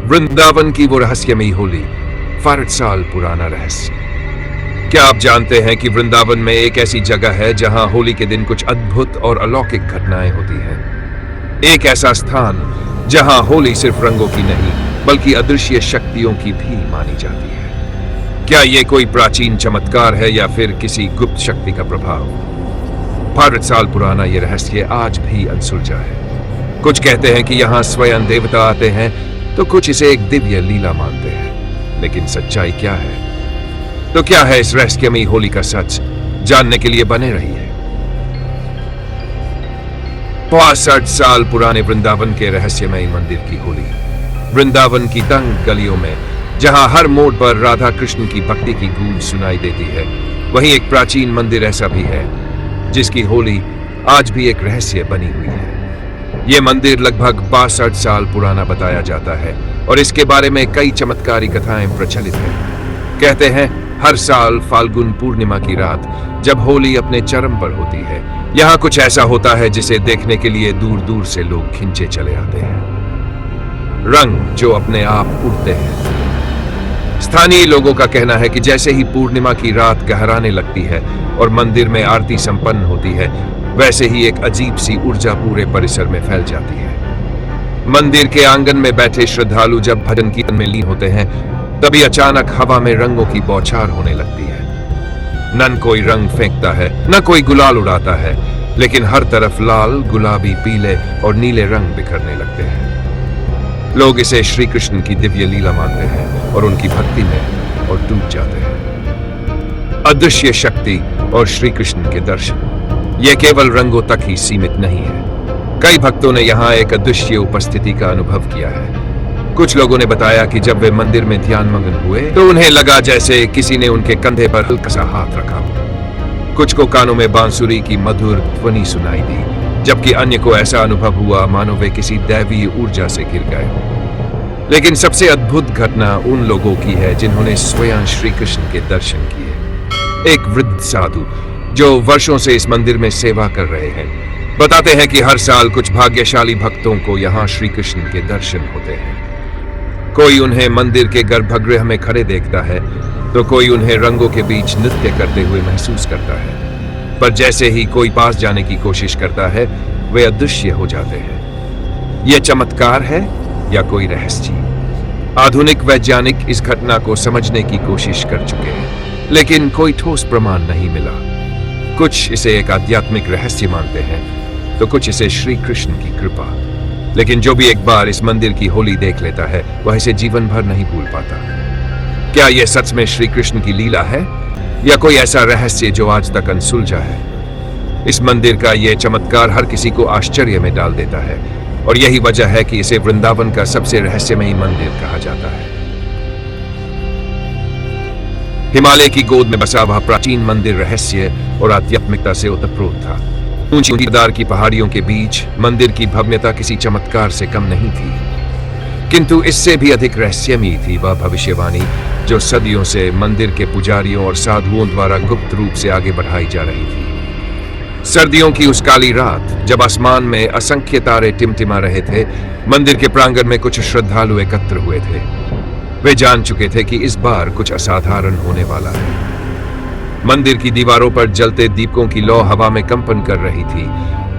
वृंदावन की वो रहस्यमयी होली, 500 साल पुराना रहस्य। क्या आप जानते हैं कि वृंदावन में एक ऐसी जगह है जहां होली के दिन कुछ अद्भुत और अलौकिक घटनाएं होती हैं। एक ऐसा स्थान जहां होली सिर्फ रंगों की नहीं बल्कि अदृश्य शक्तियों की भी मानी जाती है। क्या यह कोई प्राचीन चमत्कार है या फिर किसी गुप्त शक्ति का प्रभाव? 500 साल पुराना यह रहस्य आज भी अनसुलझा है। कुछ कहते हैं कि यहां स्वयं देवता आते हैं तो कुछ इसे एक दिव्य लीला मानते हैं। लेकिन सच्चाई क्या है? तो क्या है इस रहस्यमयी होली का सच? जानने के लिए बने रहिए। 65 साल पुराने वृंदावन के रहस्यमयी मंदिर की होली। वृंदावन की तंग गलियों में जहां हर मोड़ पर राधा कृष्ण की भक्ति की गूंज सुनाई देती है, वहीं एक प्राचीन मंदिर ऐसा भी है जिसकी होली आज भी एक रहस्य बनी हुई है। यह मंदिर लगभग 62 साल पुराना बताया जाता है और इसके बारे में कई चमत्कारी कथाएं प्रचलित हैं। कहते हैं हर साल फाल्गुन पूर्णिमा की रात जब होली अपने चरम पर होती है, यहाँ कुछ ऐसा होता है जिसे देखने के लिए दूर दूर से लोग खिंचे चले आते हैं। रंग जो अपने आप उड़ते हैं। स्थानीय लोगों का कहना है कि जैसे ही पूर्णिमा की रात गहराने लगती है और मंदिर में आरती संपन्न होती है, वैसे ही एक अजीब सी ऊर्जा पूरे परिसर में फैल जाती है। मंदिर के आंगन में बैठे श्रद्धालु जब भजन कीर्तन में लीन होते हैं, तभी अचानक हवा में रंगों की बौछार होने लगती है। न कोई रंग फेंकता है, न कोई गुलाल उड़ाता है, लेकिन हर तरफ लाल, गुलाबी, पीले और नीले रंग बिखरने लगते हैं। लोग इसे श्री कृष्ण की दिव्य लीला मानते हैं और उनकी भक्ति में और डूब जाते हैं। अदृश्य शक्ति और श्री कृष्ण के दर्शन, यह केवल रंगों तक ही सीमित नहीं है। कई भक्तों ने यहाँ एक अदृश्य उपस्थिति का अनुभव किया है। कुछ लोगों ने बताया कि जब वे मंदिर में ध्यानमग्न हुए तो उन्हें लगा जैसे किसी ने उनके कंधे पर हल्का सा हाथ रखा हो। कुछ को कानों में बांसुरी की मधुर ध्वनि सुनाई दी, जबकि अन्य को ऐसा अनुभव हुआ मानो वे किसी दैवीय ऊर्जा से घिर गए। लेकिन सबसे अद्भुत घटना उन लोगों की है जिन्होंने स्वयं श्री कृष्ण के दर्शन किए। एक वृद्ध साधु जो वर्षों से इस मंदिर में सेवा कर रहे हैं, बताते हैं कि हर साल कुछ भाग्यशाली भक्तों को यहाँ श्री कृष्ण के दर्शन होते हैं। कोई उन्हें मंदिर के गर्भगृह में खड़े देखता है तो कोई उन्हें रंगों के बीच नृत्य करते हुए महसूस करता है, पर जैसे ही कोई पास जाने की कोशिश करता है, वे अदृश्य हो जाते हैं। यह चमत्कार है या कोई रहस्य? आधुनिक वैज्ञानिक इस घटना को समझने की कोशिश कर चुके हैं, लेकिन कोई ठोस प्रमाण नहीं मिला। कुछ इसे एक आध्यात्मिक रहस्य मानते हैं तो कुछ इसे श्री कृष्ण की कृपा। लेकिन जो भी एक बार इस मंदिर की होली देख लेता है, वह इसे जीवन भर नहीं भूल पाता। क्या यह सच में श्री कृष्ण की लीला है या कोई ऐसा रहस्य जो आज तक अनसुलझा है? इस मंदिर का यह चमत्कार हर किसी को आश्चर्य में डाल देता है और यही वजह है कि इसे वृंदावन का सबसे रहस्यमयी मंदिर कहा जाता है। हिमालय की गोद में बसा वह प्राचीन मंदिर रहस्य और आध्यात्मिकता से ओतप्रोत था। ऊंची ऊंचाईदार की पहाड़ियों के बीच मंदिर की भव्यता किसी चमत्कार से कम नहीं थी, किंतु इससे भी अधिक रहस्यमयी थी वह भविष्यवाणी जो सदियों से मंदिर के पुजारियों और साधुओं द्वारा गुप्त रूप से आगे बढ़ाई जा रही थी। सर्दियों की उस काली रात जब आसमान में असंख्य तारे टिमटिमा रहे थे, मंदिर के प्रांगण में कुछ श्रद्धालु एकत्र हुए थे। वे जान चुके थे कि इस बार कुछ असाधारण होने वाला है। मंदिर की दीवारों पर जलते दीपकों की लौ हवा में कंपन कर रही थी,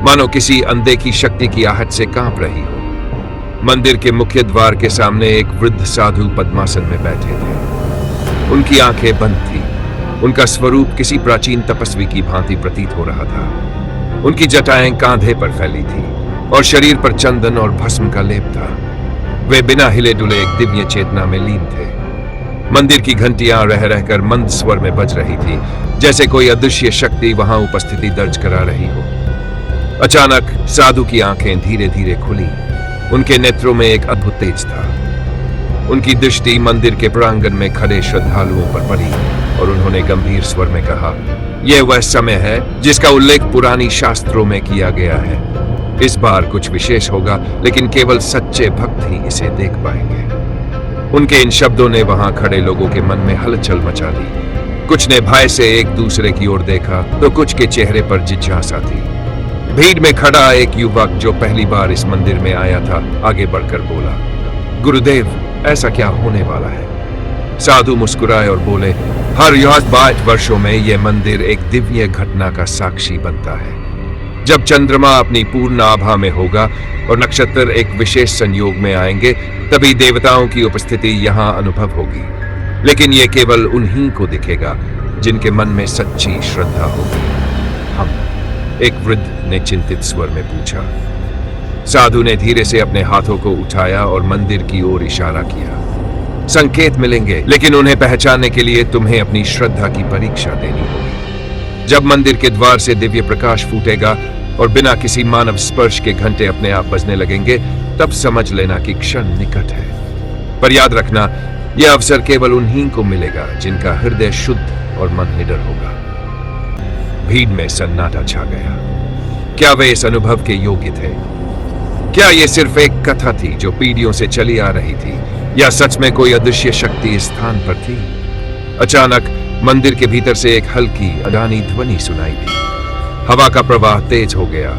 मानो किसी अनदेखी शक्ति की आहट से कांप रही हो। मंदिर के मुख्य द्वार के सामने एक वृद्ध साधु पद्मासन में बैठे थे। उनकी आंखें बंद थी। उनका स्वरूप किसी प्राचीन तपस्वी की भांति प्रतीत हो रहा था। उनकी जटाएं कांधे पर फैली थी और शरीर पर चंदन और भस्म का लेप था। वे बिना हिले डुले एक दिव्य चेतना में लीन थे। मंदिर की घंटियां रह रहकर मंद स्वर में बज रही थी, जैसे कोई अदृश्य शक्ति वहां उपस्थिति दर्ज करा रही हो। अचानक साधु की आंखें धीरे धीरे खुली। उनके नेत्रों में एक अद्भुत तेज था। उनकी दृष्टि मंदिर के प्रांगण में खड़े श्रद्धालुओं पर पड़ी और उन्होंने गंभीर स्वर में कहा, यह वह समय है जिसका उल्लेख पुरानी शास्त्रों में किया गया है। इस बार कुछ विशेष होगा, लेकिन केवल सच्चे भक्त ही इसे देख पाएंगे। उनके इन शब्दों ने वहां खड़े लोगों के मन में हलचल मचा दी। कुछ ने भय से एक दूसरे की ओर देखा तो कुछ के चेहरे पर जिज्ञासा थी। भीड़ में खड़ा एक युवक जो पहली बार इस मंदिर में आया था, आगे बढ़कर बोला, गुरुदेव, ऐसा क्या होने वाला है? साधु मुस्कुराए और बोले, हर 62 वर्षों में यह मंदिर एक दिव्य घटना का साक्षी बनता है। जब चंद्रमा अपनी पूर्ण आभा में होगा और नक्षत्र एक विशेष संयोग में आएंगे, तभी देवताओं की उपस्थिति यहाँ अनुभव होगी। लेकिन यह केवल उन्हीं को दिखेगा जिनके मन में सच्ची श्रद्धा होगी। हम, एक वृद्ध ने चिंतित स्वर में पूछा। साधु ने धीरे से अपने हाथों को उठाया और मंदिर की ओर इशारा किया। संकेत मिलेंगे, लेकिन उन्हें पहचानने के लिए तुम्हें अपनी श्रद्धा की परीक्षा देनी होगी। जब मंदिर के द्वार से दिव्य प्रकाश फूटेगा और बिना किसी मानव स्पर्श के घंटे अपने आप बजने लगेंगे, तब समझ लेना कि क्षण निकट है। पर याद रखना, यह अवसर केवल उन्हीं को मिलेगा जिनका हृदय शुद्ध और मन निडर होगा। भीड़ में सन्नाटा छा गया। क्या वे इस अनुभव के योग्य थे? क्या यह सिर्फ एक कथा थी जो पीढ़ियों से चली आ रही थी, या सच में कोई अदृश्य शक्ति इस स्थान पर थी? अचानक मंदिर के भीतर से एक हल्की अडानी ध्वनि सुनाई दी। हवा का प्रवाह तेज हो गया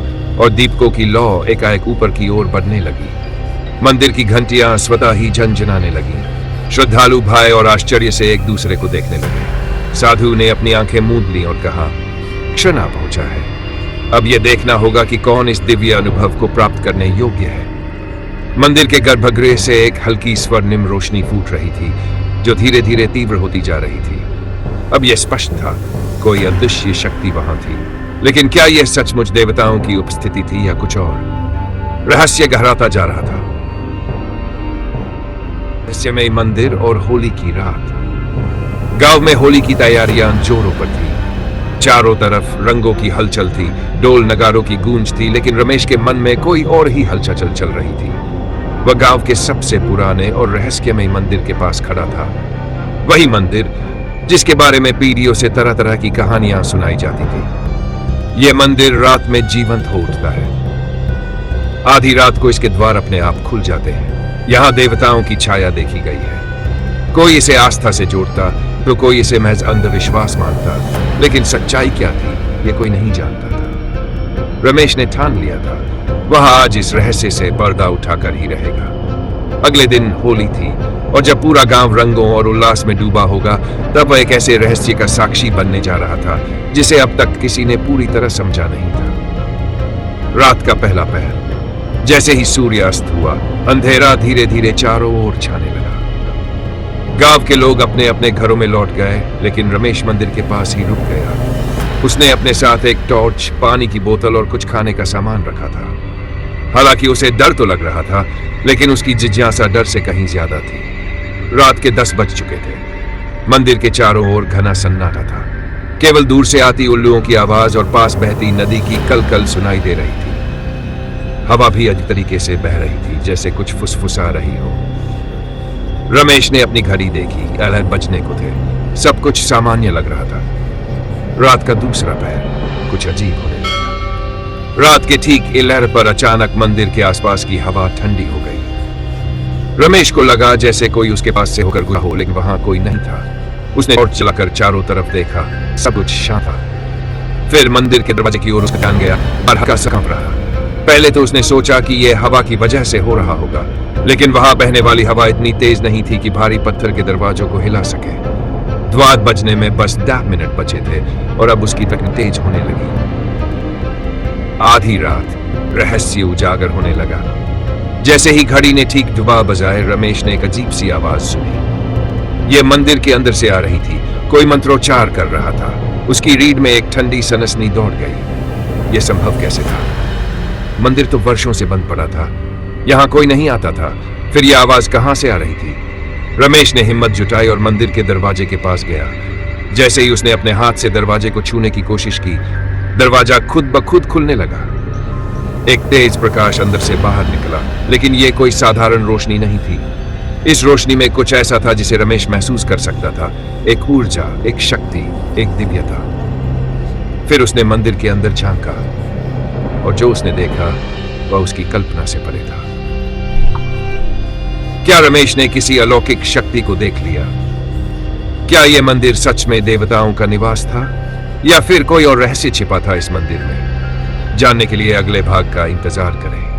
और दीपकों की लौ एकाएक ऊपर की ओर बढ़ने लगी। मंदिर की घंटियां स्वतः ही झनझनाने लगी। श्रद्धालु भय और आश्चर्य से एक दूसरे को देखने लगे। साधु ने अपनी आंखें मूंद ली और कहा, क्षण आ पहुंचा है। अब यह देखना होगा कि कौन इस दिव्य अनुभव को प्राप्त करने योग्य है। मंदिर के गर्भगृह से एक हल्की स्वर्णिम रोशनी फूट रही थी, जो धीरे धीरे तीव्र होती जा रही थी। अब यह स्पष्ट था, कोई अदृश्य शक्ति वहां थी। लेकिन क्या यह सचमुच देवताओं की उपस्थिति थी या कुछ और? रहस्य गहराता जा रहा था। रहस्यमय मंदिर और होली की रात। गांव में होली की तैयारियां जोरों पर थी। चारों तरफ रंगों की हलचल थी, ढोल नगारों की गूंज थी, लेकिन रमेश के मन में कोई और ही हलचल चल रही थी। वह गांव के सबसे पुराने और रहस्यमय मंदिर के पास खड़ा था। वही मंदिर जिसके बारे में पीढ़ियों से तरह तरह की कहानियां सुनाई जाती थी। यह मंदिर रात में जीवंत हो उठता है। आधी रात को इसके द्वार अपने आप खुल जाते हैं। यहां देवताओं की छाया देखी गई है। कोई इसे आस्था से जोड़ता तो कोई इसे महज अंधविश्वास मानता, लेकिन सच्चाई क्या थी यह कोई नहीं जानता था। रमेश ने ठान लिया था, वह आज इस रहस्य से पर्दा उठाकर ही रहेगा। अगले दिन होली थी और जब पूरा गांव रंगों और उल्लास में डूबा होगा, तब वह एक ऐसे रहस्य का साक्षी बनने जा रहा था जिसे अब तक किसी ने पूरी तरह समझा नहीं था। रात का पहला पहर, जैसे ही सूर्य अस्त हुआ, अंधेरा धीरे धीरे चारों ओर छाने लगा। गांव के लोग अपने अपने घरों में लौट गए, लेकिन रमेश मंदिर के पास ही रुक गया। उसने अपने साथ एक टॉर्च, पानी की बोतल और कुछ खाने का सामान रखा था। हालांकि उसे डर तो लग रहा था, लेकिन उसकी जिज्ञासा डर से कहीं ज्यादा थी। रात के 10 बज चुके थे। मंदिर के चारों ओर घना सन्नाटा था। केवल दूर से आती उल्लुओं की आवाज और पास बहती नदी की कलकल सुनाई दे रही थी। हवा भी अजीब तरीके से बह रही थी, जैसे कुछ फुसफुसा रही हो। रमेश ने अपनी घड़ी देखी, 11 बजने को थे। सब कुछ सामान्य लग रहा था। रात का दूसरा पहर कुछ अजीब होने लगा। रात के ठीक 11 पर अचानक मंदिर के आसपास की हवा ठंडी हो गई। रमेश को लगा जैसे कोई उसके पास से होकर गुजरा हो, लेकिन वहां कोई नहीं था। उसने टॉर्च चलाकर चारों तरफ देखा, सब कुछ शांत था। फिर मंदिर के दरवाजे की ओर उसका ध्यान गया और हल्का सा कांप रहा। पहले तो उसने सोचा कि यह हवा की वजह से हो रहा होगा, लेकिन वहां बहने वाली हवा इतनी तेज नहीं थी कि भारी पत्थर के दरवाजों को हिला सके। द्वार बजने में बस 10 मिनट बचे थे और अब उसकी तकनीक तेज होने लगी। आधी रात, रहस्य उजागर होने लगा। जैसे ही घड़ी ने ठीक डुबा बजाए, रमेश ने एक अजीब सी आवाज सुनी। यह मंदिर के अंदर से आ रही थी। कोई मंत्रोच्चार कर रहा था। उसकी रीढ़ में एक ठंडी सनसनी दौड़ गई। यह संभव कैसे था? मंदिर तो वर्षों से बंद पड़ा था, यहां कोई नहीं आता था। फिर यह आवाज कहां से आ रही थी? रमेश ने हिम्मत जुटाई और मंदिर के दरवाजे के पास गया। जैसे ही उसने अपने हाथ से दरवाजे को छूने की कोशिश की, दरवाजा खुद ब खुद खुलने लगा। एक तेज प्रकाश अंदर से बाहर निकला, लेकिन यह कोई साधारण रोशनी नहीं थी। इस रोशनी में कुछ ऐसा था जिसे रमेश महसूस कर सकता था। एक ऊर्जा, एक शक्ति, एक दिव्यता। फिर उसने मंदिर के अंदर झांका और जो उसने देखा वह उसकी कल्पना से परे था। क्या रमेश ने किसी अलौकिक शक्ति को देख लिया? क्या यह मंदिर सच में देवताओं का निवास था, या फिर कोई और रहस्य छिपा था इस मंदिर में? जानने के लिए अगले भाग का इंतजार करें।